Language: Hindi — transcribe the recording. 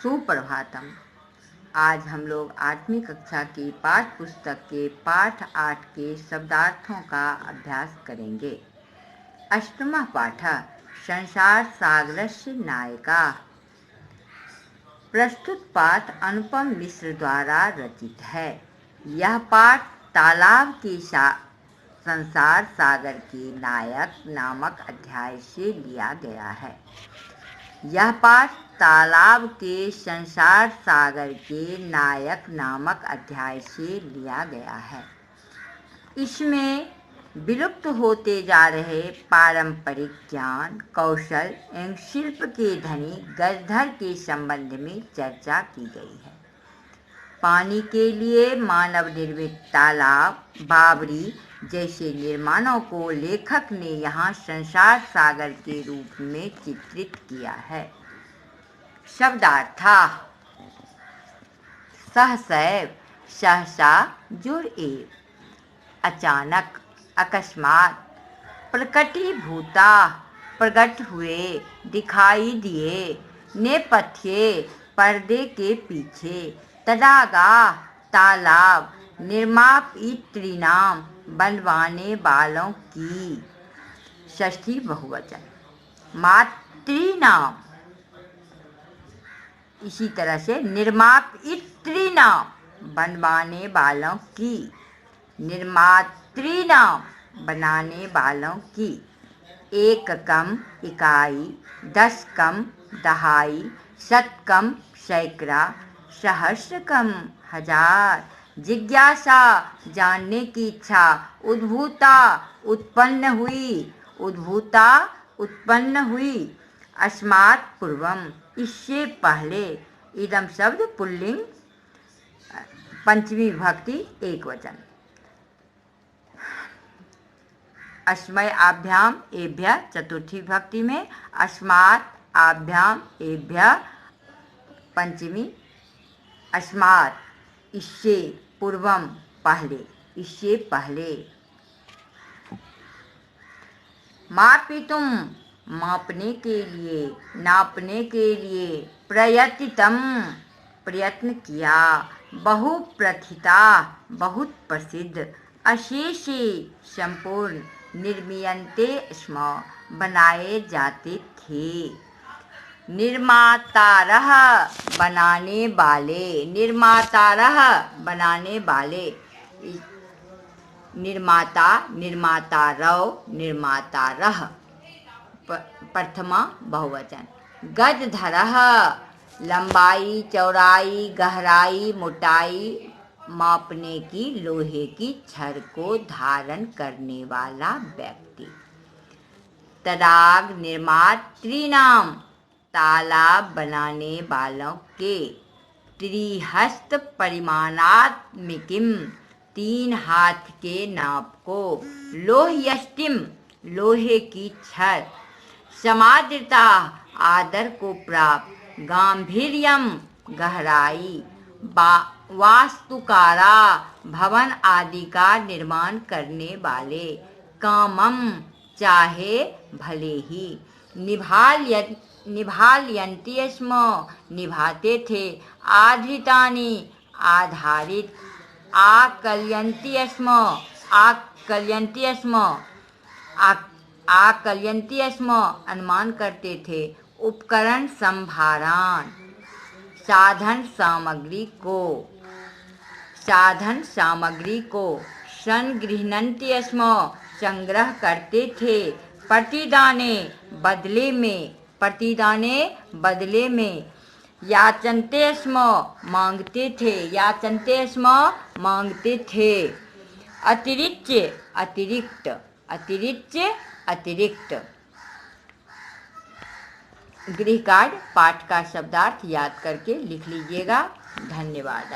सुप्रभातम। आज हम लोग 8वीं कक्षा की पाठ्य पुस्तक के पाठ 8 के शब्दार्थों का अभ्यास करेंगे। अष्टमः पाठः संसार सागरस्य नायिका। प्रस्तुत पाठ अनुपम मिश्र द्वारा रचित है। यह पाठ तालाब के संसार सागर के नायक नामक अध्याय से लिया गया है। यह पाठ तालाब के संसार सागर के नायक नामक अध्याय से लिया गया है। इसमें विलुप्त होते जा रहे पारंपरिक ज्ञान, कौशल एवं शिल्प के धनी गजधर के संबंध में चर्चा की गई है। पानी के लिए मानव निर्मित तालाब, बावड़ी जैसे निर्माणों को लेखक ने यहाँ संसार सागर के रूप में चित्रित किया है। शब्दार्थ: सहसैव, सहसा, जुर्एव, अचानक, अकस्मात, प्रकटीभूता, प्रकट हुए, दिखाई दिए, नेपथ्ये, पर्दे के पीछे, तडागाह, तालाब, निर्मापयितॄणाम, बनवाने वालों की। षष्ठी बहुवचन। मातॄणाम, इसी तरह से निर्मापयितॄणाम, बनवाने वालों की, निर्मातॄणाम, बनाने वालों की। एककम, इकाई, दशकम, दहाई, शतकम, सैकड़ा, सहस्रकम, हजार। जिज्ञासा, जानने की इच्छा। उद्भूता, उत्पन्न हुई, उद्भूता, उत्पन्न हुई। अस्मात् पूर्वम, इससे पहले। इदम शब्द पुल्लिंग, पंचमी विभक्ति एकवचन। अस्मै आभ्याम एभ्यः चतुर्थी विभक्ति में। अस्मात् आभ्याम एभ्यः पंचमी। अस्मात्, इससे, पूर्वम, पहले, इससे पहले। मापितुम, मापने के लिए, नापने के लिए। प्रयतितम, प्रयत्न किया। बहुप्रथिता, बहुत प्रसिद्ध। अशेषे, संपूर्ण। निर्मीयन्ते स्म, बनाए जाते थे। निर्मातारः, बनाने वाले। निर्मातारः, बनाने वाले। निर्माता, निर्मातारौ, निर्मातारः, प्रथमा बहुवचन। गजधरः, लंबाई, चौड़ाई, गहराई, मोटाई मापने की लोहे की छड़ को धारण करने वाला व्यक्ति। तडाग निर्मातॄणाम, तालाब बनाने वालों के। त्रिहस्त परिमाणात्मिकीम, 3 हाथ के नाप को। लोह्यष्टिम, लोहे की छड़। समाद्रता, आदर को प्राप्त। गांभीर्यम, गहराई। वास्तुकारा, भवन आदि का निर्माण करने वाले। कामम, चाहे, भले ही। निभालयन्ति स्म, निभाते थे। आधृतानि, आधारित। आकलयन्ति स्म, आकलयन्ति स्म, आकलयन्ति स्म, अनुमान करते थे। उपकरण, संभारण। साधन सामग्री को, साधन सामग्री को। संगृह्णन्ति स्म, संग्रह करते थे। प्रतिदाने, बदले में। प्रतिदाने, बदले में। याचन्ते स्म, मांगते थे। याचन्ते स्म, मांगते थे। अतिरिक्त, अतिरिक्त, अतिरिक्त, अतिरिक्त। गृह कार्य, पाठ का शब्दार्थ याद करके लिख लीजिएगा। धन्यवाद।